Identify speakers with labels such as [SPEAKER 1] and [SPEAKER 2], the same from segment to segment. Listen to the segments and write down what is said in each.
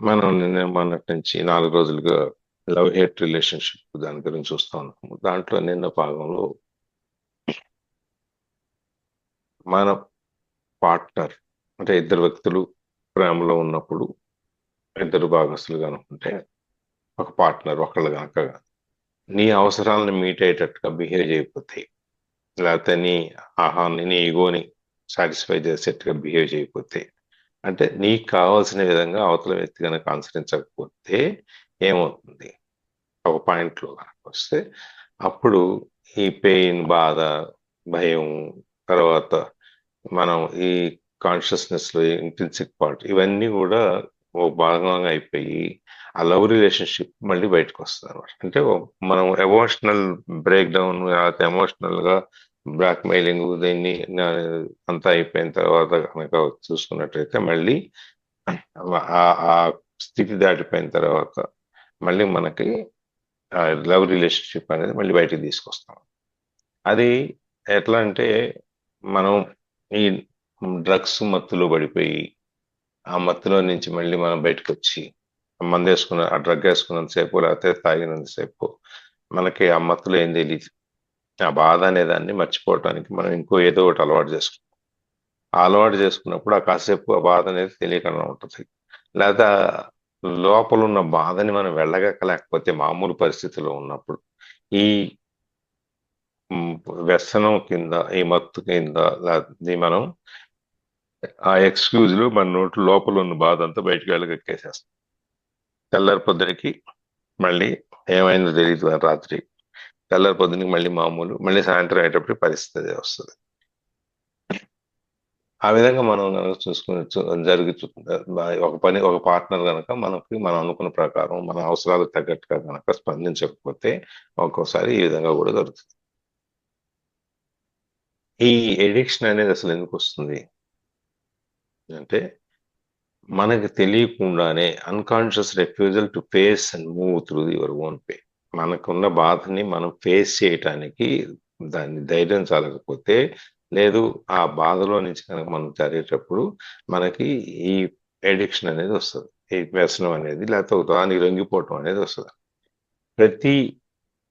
[SPEAKER 1] మనం నిన్న మొన్నటి నుంచి 4 రోజులుగా లవ్ హేట్ రిలేషన్షిప్ దాని గురించి చూస్తా ఉన్నాము. దాంట్లో నిన్న భాగంలో మన పార్ట్నర్ అంటే ఇద్దరు వ్యక్తులు ప్రేమలో ఉన్నప్పుడు ఇద్దరు భాగస్తులుగా అనుకుంటే ఒక పార్ట్నర్ ఒకళ్ళు కనుక నీ అవసరాలను మీట్ అయ్యేటట్టుగా బిహేవ్ చేయకపోతే లేకపోతే నీ ఈగోని సాటిస్ఫై చేసేట్టుగా బిహేవ్ చేయకపోతే అంటే నీకు కావాల్సిన విధంగా అవతల వ్యక్తి కనుక అనుసరించకపోతే ఏమవుతుంది ఒక పాయింట్లో కనుక వస్తే అప్పుడు ఈ పెయిన్ బాధ భయం తర్వాత మనం ఈ కాన్షియస్నెస్ లో ఇంటెన్సిక్ పార్ట్ ఇవన్నీ కూడా ఒక భాగంగా అయిపోయి ఆ లవ్ రిలేషన్షిప్ మళ్ళీ బయటకు వస్తుంది అనమాట. అంటే మనం ఎమోషనల్ బ్రేక్ డౌన్ లేకపోతే ఎమోషనల్ గా బ్లాక్ మెయిలింగ్ దీన్ని అంతా అయిపోయిన తర్వాత కనుక చూసుకున్నట్టయితే మళ్ళీ ఆ స్థితి దాటిపోయిన తర్వాత మళ్ళీ మనకి లవ్ రిలేషన్షిప్ అనేది మళ్ళీ బయటికి తీసుకొస్తాం. అది ఎట్లా అంటే మనం ఈ డ్రగ్స్ మత్తులో పడిపోయి ఆ మత్తులో నుంచి మళ్ళీ మనం బయటకు వచ్చి మందు వేసుకున్న ఆ డ్రగ్ వేసుకున్నంత సేపు లేకపోతే తాగినంత సేపు మనకి ఆ మత్తులో ఏం తెలియదు. ఆ బాధ అనే దాన్ని మర్చిపోవటానికి మనం ఇంకో ఏదో ఒకటి అలవాటు చేసుకుంటాం. ఆ అలవాటు చేసుకున్నప్పుడు ఆ కాసేపు ఆ బాధ అనేది తెలియకుండా ఉంటుంది. లేదా లోపల ఉన్న బాధని మనం వెళ్ళగక్కలేకపోతే మామూలు పరిస్థితిలో ఉన్నప్పుడు ఈ మ్, వ్యసనం కింద ఈ మత్తు కింద మనం ఆ ఎక్స్క్యూజ్లు మన నోటి లోపల ఉన్న బాధ అంతా బయటికి వెళ్ళగక్కేసేస్తాం. తెల్లారి పొద్దునకి మళ్ళీ ఏమైందో తెలియదు ఆ రాత్రి. తెల్లారి పొద్దునకి మళ్ళీ మామూలు, మళ్ళీ సాయంత్రం అయ్యేటప్పటికి పరిస్థితి అదే వస్తుంది. ఆ విధంగా మనం కనుక చూసుకుని ఒక పార్ట్నర్ కనుక మనకి మనం అనుకున్న ప్రకారం మన అవసరాలకు తగ్గట్టుగా కనుక స్పందించకపోతే ఒక్కోసారి ఈ విధంగా కూడా జరుగుతుంది. ఈ ఎడిక్షన్ అనేది అసలు ఎందుకు వస్తుంది అంటే మనకి తెలియకుండానే unconscious refusal to face and move through your own pain. మనకున్న బాధని మనం ఫేస్ చేయటానికి దాన్ని ధైర్యం చాలకపోతే లేదు ఆ బాధలో నుంచి కనుక మనం జరిగేటప్పుడు మనకి ఈ ఎడిక్షన్ అనేది వస్తుంది. ఈ వ్యసనం అనేది లేకపోతే ఒక దానికి లొంగిపోవటం అనేది వస్తుంది. ప్రతి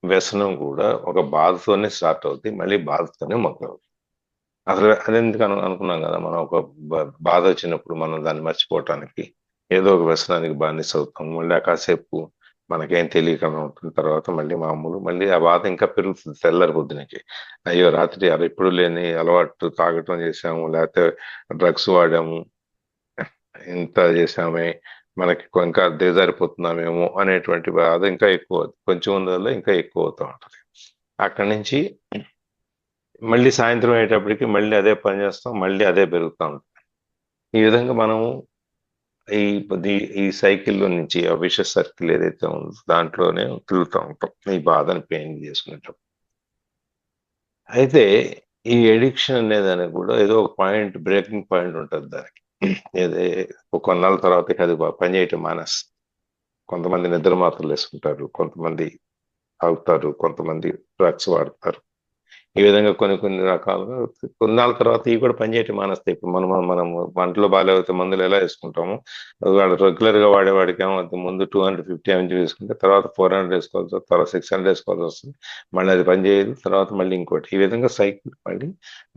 [SPEAKER 1] వ్యసనం కూడా ఒక బాధతోనే స్టార్ట్ అవుతుంది, మళ్ళీ బాధతోనే మొదలవుతుంది. అసలు అదెందుకు అనుకున్నాం కదా మనం ఒక బాధ వచ్చినప్పుడు మనం దాన్ని మర్చిపోవటానికి ఏదో ఒక వ్యసనానికి బానిస అవుతాం. మళ్ళీ ఆ కాసేపు మనకేం తెలియకుండా ఉంటుంది. తర్వాత మళ్ళీ మామూలు మళ్ళీ ఆ బాధ ఇంకా పెరుగుతుంది తెల్లారి పొద్దునకి. అయ్యో రాత్రి అది ఎప్పుడు లేని అలవాటు తాగటం చేసాము లేకపోతే డ్రగ్స్ వాడాము ఇంత చేసామే మనకి ఇంకా దిగజారిపోతున్నామేమో అనేటువంటి బాధ ఇంకా ఎక్కువ కొంచెం ఉన్నదల్లా ఇంకా ఎక్కువ అవుతూ ఉంటుంది. అక్కడి నుంచి మళ్ళీ సాయంత్రం అయ్యేటప్పటికి మళ్ళీ అదే పని చేస్తాం, మళ్ళీ అదే పెరుగుతా ఉంటుంది. ఈ విధంగా మనము ఈ ఈ సైకిల్లో నుంచి ఆ విషస్ సర్కిల్ ఏదైతే ఉందో దాంట్లోనే తిరుగుతూ ఉంటాం ఈ బాధని పెయిన్ చేసుకునేటప్పుడు. అయితే ఈ ఎడిక్షన్ అనేదానికి కూడా ఏదో ఒక పాయింట్ బ్రేకింగ్ పాయింట్ ఉంటుంది దానికి. ఏదే కొన్నాళ్ళ తర్వాత ఇక అది పని చేయటం మానేస్తుంది. కొంతమంది నిద్ర మాత్రలు వేసుకుంటారు, కొంతమంది తాగుతారు, కొంతమంది డ్రగ్స్ వాడతారు. ఈ విధంగా కొన్ని కొన్ని రకాలుగా కొన్నాళ్ళ తర్వాత ఇవి కూడా పనిచేయటం మానేస్తాయి. ఇప్పుడు మనం వంటలో బాగాలేకపోతే మందులు ఎలా వేసుకుంటాము, వాడు రెగ్యులర్ గా వాడేవాడికి ఏమో ముందు 250 mg వేసుకుంటే తర్వాత 400 వేసుకోవాల్సి వస్తుంది, తర్వాత 600 వేసుకోవాల్సి వస్తుంది. మళ్ళీ అది పని చేయదు, తర్వాత మళ్ళీ ఇంకోటి. ఈ విధంగా సైకిల్ మళ్ళీ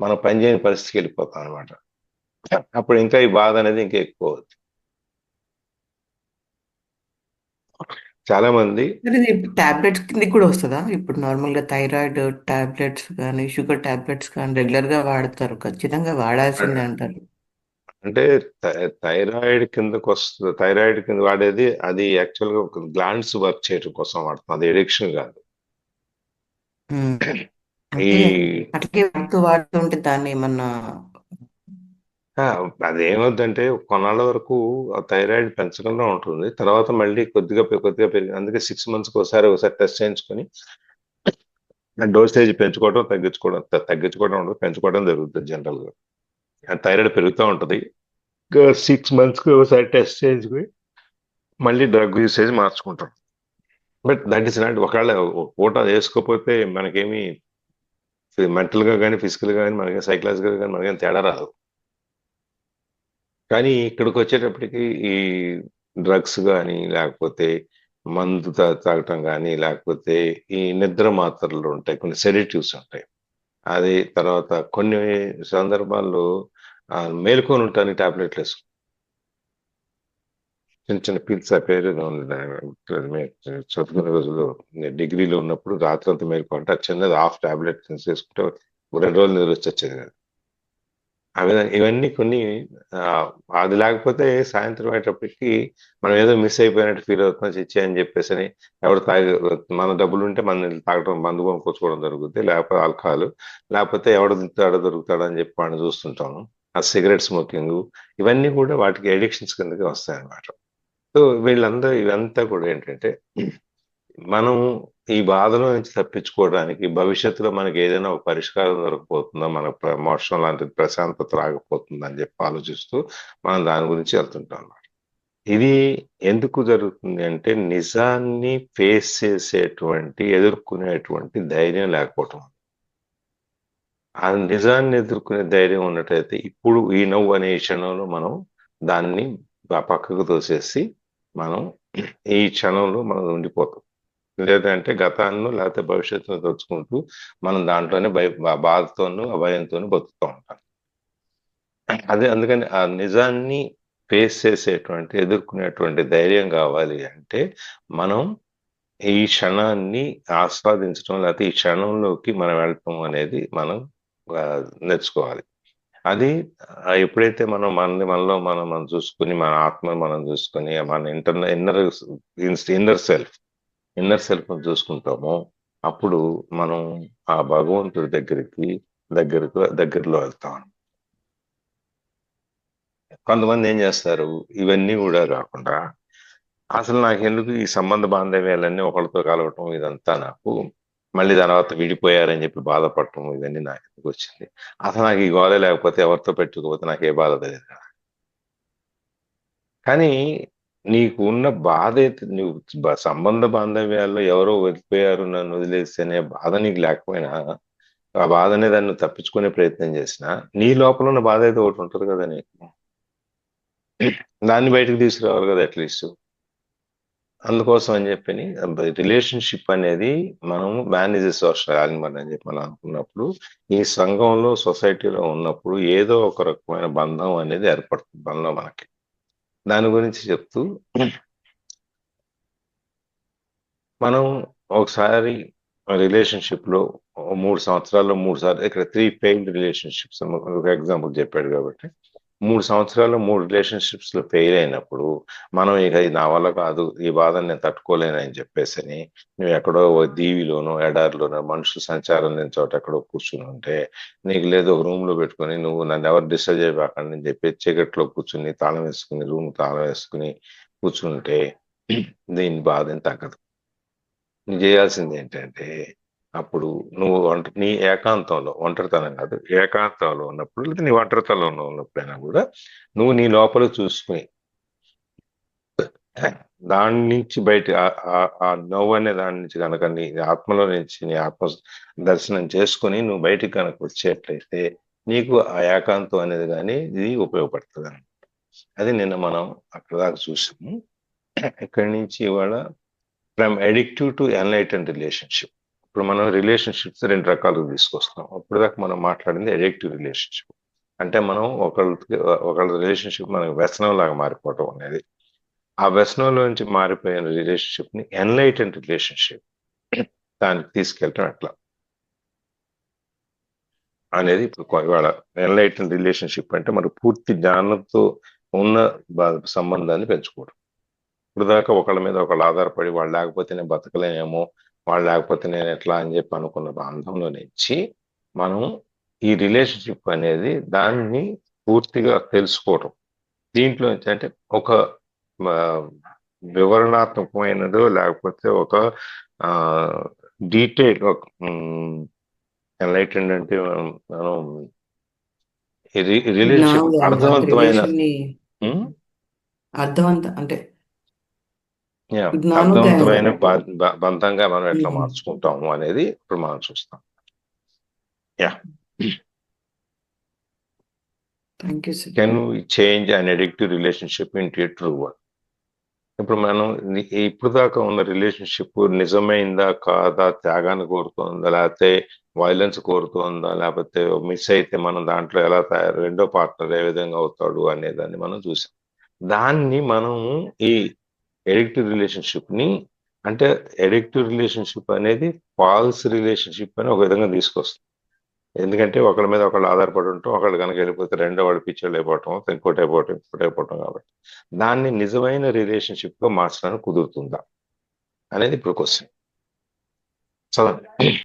[SPEAKER 1] మనం పని చేయని పరిస్థితికి వెళ్ళిపోతాం అనమాట. అప్పుడు ఇంకా ఈ బాధ అనేది ఇంకా ఎక్కువ అవుతుంది. చాలా మంది
[SPEAKER 2] మరి ఇది టాబ్లెట్స్ కిందకి కూడా వస్తుందా? ఇప్పుడు నార్మల్గా థైరాయిడ్ టాబ్లెట్స్ కానీ షుగర్ టాబ్లెట్స్ కానీ రెగ్యులర్గా వాడతారు, ఖచ్చితంగా వాడాల్సిందే అంటారు.
[SPEAKER 1] అంటే థైరాయిడ్ కిందకు వస్తుంది. థైరాయిడ్ కింద వాడేది అది యాక్చువల్ గా ఒక గ్లాండ్స్ వర్క్ చేయడం కోసం వాడుతుంది, అది ఎడిక్షన్ కాదు.
[SPEAKER 2] ఉమ్.
[SPEAKER 1] ఈ
[SPEAKER 2] అంటే అట్లకే వాడుతూ వాడుతూ ఉంటే దాన్ని ఏమన్నా.
[SPEAKER 1] ఆ, అది ఏమవుతుందంటే కొన్నాళ్ళ వరకు ఆ థైరాయిడ్ పెంచకుండా ఉంటుంది, తర్వాత మళ్ళీ కొద్దిగా పెరిగి అందుకే 6 months ఒకసారి టెస్ట్ చేయించుకొని డోసేజ్ పెంచుకోవడం తగ్గించుకోవడం ఉండదు, పెంచుకోవడం జరుగుతుంది జనరల్ గా. థైరాయిడ్ పెరుగుతూ ఉంటది, 6 months ఒకసారి టెస్ట్ చేయించుకొని మళ్ళీ డ్రగ్ యూసేజ్ మార్చుకుంటాం. బట్ దట్ ఈస్ నాట్, ఒకవేళ ఒక పూట వేసుకోకపోతే మనకేమి మెంటల్ గా కానీ ఫిజికల్ గా కానీ మనకి సైకలాజికల్ గా కానీ మనకేం తేడా రాదు. కానీ ఇక్కడికి వచ్చేటప్పటికి ఈ డ్రగ్స్ కానీ, లేకపోతే మందు తాగటం కానీ, లేకపోతే ఈ నిద్ర మాత్రలు ఉంటాయి, కొన్ని సెడేటివ్స్ ఉంటాయి. అది తర్వాత కొన్ని సందర్భాల్లో మేలుకొని ఉంటానికి టాబ్లెట్లు వేసుకుంటాం. చిన్న చిన్న పిల్స్, ఆ పేరు ఏదో ఉంది చదువుకునే రోజుల్లో డిగ్రీలో ఉన్నప్పుడు రాత్రంతా మేలుకుంటే అది చిన్నది హాఫ్ టాబ్లెట్ వేసుకుంటే 2 రోజులు నిద్ర వచ్చేది కాదు. ఆ విధంగా ఇవన్నీ కొన్ని అది లేకపోతే సాయంత్రం అయ్యేటప్పటికి మనం ఏదో మిస్ అయిపోయినట్టు ఫీల్ అవుతున్నాం, చిచ్చి అని చెప్పేసి అని ఎవడు తాగి మన డబ్బులు ఉంటే మన తాగటం, మందు కొనుక్కోవడం జరుగుతుంది, లేకపోతే ఆల్కహాల్, లేకపోతే ఎవడు దొరుకుతాడు అని చెప్పి వాడిని చూస్తుంటాము. ఆ సిగరెట్ స్మోకింగ్, ఇవన్నీ కూడా వాటికి అడిక్షన్స్ కిందకి వస్తాయి అన్నమాట. సో వీళ్ళందరూ ఇవంతా కూడా ఏంటంటే మనం ఈ బాధలో నుంచి తప్పించుకోవడానికి భవిష్యత్తులో మనకి ఏదైనా ఒక పరిష్కారం దొరకపోతుందా, మన మోక్షం లాంటిది, ప్రశాంతత రాకపోతుందా అని చెప్పి ఆలోచిస్తూ మనం దాని గురించి వెళ్తుంటాం అన్నమాట. ఇది ఎందుకు జరుగుతుంది అంటే నిజాన్ని ఫేస్ చేసేటువంటి, ఎదుర్కొనేటువంటి ధైర్యం లేకపోవటం. ఆ నిజాన్ని ఎదుర్కొనే ధైర్యం ఉన్నట్టయితే ఇప్పుడు ఈ నవ్వు అనే క్షణంలో మనం దాన్ని పక్కకు తోసేసి మనం ఈ క్షణంలో మనం ఉండిపోతాం. లేదంటే గతాన్ని లేకపోతే భవిష్యత్తును తలుచుకుంటూ మనం దాంట్లోనే బాధతోనూ అభయంతోనూ బతుకుతూ ఉంటాం. అదే అందుకని ఆ నిజాన్ని ఫేస్ చేసేటువంటి, ఎదుర్కొనేటువంటి ధైర్యం కావాలి అంటే మనం ఈ క్షణాన్ని ఆస్వాదించడం, లేకపోతే ఈ క్షణంలోకి మనం వెళ్ళటం అనేది మనం నేర్చుకోవాలి. అది ఎప్పుడైతే మనం మనలో మనం చూసుకుని, మన ఆత్మను మనం చూసుకొని, మన ఇన్నర్ సెల్ఫ్ చూసుకుంటామో అప్పుడు మనం ఆ భగవంతుడి దగ్గరలో వెళ్తాం. కొంతమంది ఏం చేస్తారు, ఇవన్నీ కూడా కాకుండా అసలు నాకెందుకు ఈ సంబంధ బాంధవ్యాలన్నీ ఒకళ్ళతో కలవటం, ఇదంతా నాకు మళ్ళీ తర్వాత విడిపోయారని చెప్పి బాధపడటం, ఇవన్నీ నాకు ఎందుకు వచ్చింది, అసలు నాకు ఈ గోళ లేకపోతే ఎవరితో పెట్టుకోకపోతే నాకు ఏ బాధ తెలియదు కదా. కానీ నీకు ఉన్న బాధ అయితే, నువ్వు సంబంధ బాంధవ్యాల్లో ఎవరో వెళ్ళిపోయారు నన్ను వదిలేసి అనే బాధ నీకు లేకపోయినా, ఆ బాధ అనేది దాన్ని తప్పించుకునే ప్రయత్నం చేసినా, నీ లోపల ఉన్న బాధ అయితే ఒకటి ఉంటుంది కదా నీకు, దాన్ని బయటకు తీసుకురావాలి కదా అట్లీస్ట్. అందుకోసం అని చెప్పి రిలేషన్షిప్ అనేది మనం మేనేజ్ సోషల్ అని చెప్పి మనం అనుకున్నప్పుడు, ఈ సంఘంలో, సొసైటీలో ఉన్నప్పుడు ఏదో ఒక రకమైన బంధం అనేది ఏర్పడుతుంది బంధం మనకి. దాని గురించి చెప్తూ మనం ఒకసారి రిలేషన్షిప్ లో 3 సంవత్సరాల్లో 3 సార్లు, ఇక్కడ 3 ఫెయిల్డ్ రిలేషన్షిప్స్ ఒక ఎగ్జాంపుల్ చెప్పాడు కాబట్టి, 3 సంవత్సరాల్లో 3 రిలేషన్షిప్స్ లో ఫెయిల్ అయినప్పుడు మనం ఇక ఇది నా వల్ల కాదు, ఈ బాధను నేను తట్టుకోలేనని చెప్పేసి నువ్వు ఎక్కడో ఓ దీవిలోనో ఎడారిలోనో మనుషులు సంచారం లేని చోట ఎక్కడో కూర్చుని ఉంటే, నీకు లేదు ఒక రూమ్ లో పెట్టుకొని నువ్వు నన్ను ఎవరు డిస్టర్బ్ చేయబాకండి అని చెప్పి చీకట్లో కూర్చుని తాళం వేసుకుని, రూమ్ తాళం వేసుకుని కూర్చుంటే దీని బాధ ఏం తగ్గదు. నువ్వు చేయాల్సింది ఏంటంటే అప్పుడు నువ్వు నీ ఏకాంతంలో, ఒంటరితనం కాదు, ఏకాంతంలో ఉన్నప్పుడు, లేదా నీ ఒంటరితనంలో ఉన్నప్పుడైనా కూడా నువ్వు నీ లోపల చూసుకుని దాని నుంచి బయట ఆ నవ్వు అనే దాని నుంచి కనుక నీ ఆత్మలో నుంచి నీ ఆత్మ దర్శనం చేసుకుని నువ్వు బయటికి కనుక వచ్చేట్లయితే నీకు ఆ ఏకాంతం అనేది కానీ ఇది ఉపయోగపడుతుంది అని. అది నిన్న మనం అక్కడ దాకా చూసాము. ఇక్కడి నుంచి ఇవాళ from addictive to enlighten relationship. ఇప్పుడు మనం రిలేషన్షిప్స్ 2 రకాలుగా తీసుకొస్తాం. ఇప్పుడు దాకా మనం మాట్లాడింది అడిక్టివ్ రిలేషన్షిప్, అంటే మనం ఒకళ్ళ రిలేషన్షిప్ మనకు వ్యసనం లాగా మారిపోవటం అనేది. ఆ వ్యసనంలో నుంచి మారిపోయిన రిలేషన్షిప్ ని ఎన్లైటెన్ రిలేషన్షిప్ దానికి తీసుకెళ్ళటం ఎట్లా అనేది ఇప్పుడు ఇవాళ. ఎన్లైటెన్ రిలేషన్షిప్ అంటే మరి పూర్తి జ్ఞానంతో ఉన్న సంబంధాన్ని పెంచుకోవడం. ఇప్పుడు దాకా ఒకళ్ళ మీద ఒకళ్ళు ఆధారపడి, వాళ్ళు లేకపోతే నేను బతకలేనేమో, వాళ్ళు లేకపోతే నేను ఎట్లా అని చెప్పి అనుకున్న బంధంలో నుంచి మనం ఈ రిలేషన్షిప్ అనేది దాన్ని పూర్తిగా తెలుసుకోవటం. దీంట్లో నుంచి అంటే ఒక వివరణాత్మకమైనదో, లేకపోతే ఒక డీటెయిల్ ఎన్లైటెండ్ అంటే మనం రిలేషన్షిప్ అర్థవంతమైన
[SPEAKER 2] అంటే
[SPEAKER 1] అర్థవంతమైన
[SPEAKER 2] జ్ఞానోదయం.
[SPEAKER 1] బంధంగా మనం ఎట్లా మార్చుకుంటాము అనేది ఇప్పుడు మనం చూస్తాం. Yeah,
[SPEAKER 2] thank you sir.
[SPEAKER 1] Can we change an addictive relationship into a true one? ఇప్పుడు మనం ఇప్పుడు దాకా ఉన్న రిలేషన్షిప్ నిజమైందా కాదా, త్యాగాన్ని కోరుతుందా, లేకపోతే వైలెన్స్ కోరుతుందా, లేకపోతే మిస్ అయితే మనం దాంట్లో ఎలా తయారు, రెండో పార్ట్నర్ ఏ విధంగా అవుతాడు అనే దాన్ని మనం చూసాం. దాన్ని మనం ఈ ఎడిక్టివ్ రిలేషన్షిప్ ని, అంటే ఎడిక్టివ్ రిలేషన్షిప్ అనేది ఫాల్స్ రిలేషన్షిప్ అని ఒక విధంగా తీసుకొస్తుంది. ఎందుకంటే ఒకళ్ళ మీద ఒకళ్ళు ఆధారపడి ఉంటాం, ఒకళ్ళు కనుక వెళ్ళిపోతే రెండో వాడు పిచ్చోళ్ళు అయిపోవటం, ఇంకోటి అయిపోవటం, ఇంకోటి అయిపోవటం. కాబట్టి దాన్ని నిజమైన రిలేషన్షిప్ గా మార్చడానికి కుదురుతుందా అనేది ఇప్పుడు క్వశ్చన్. చదవండి.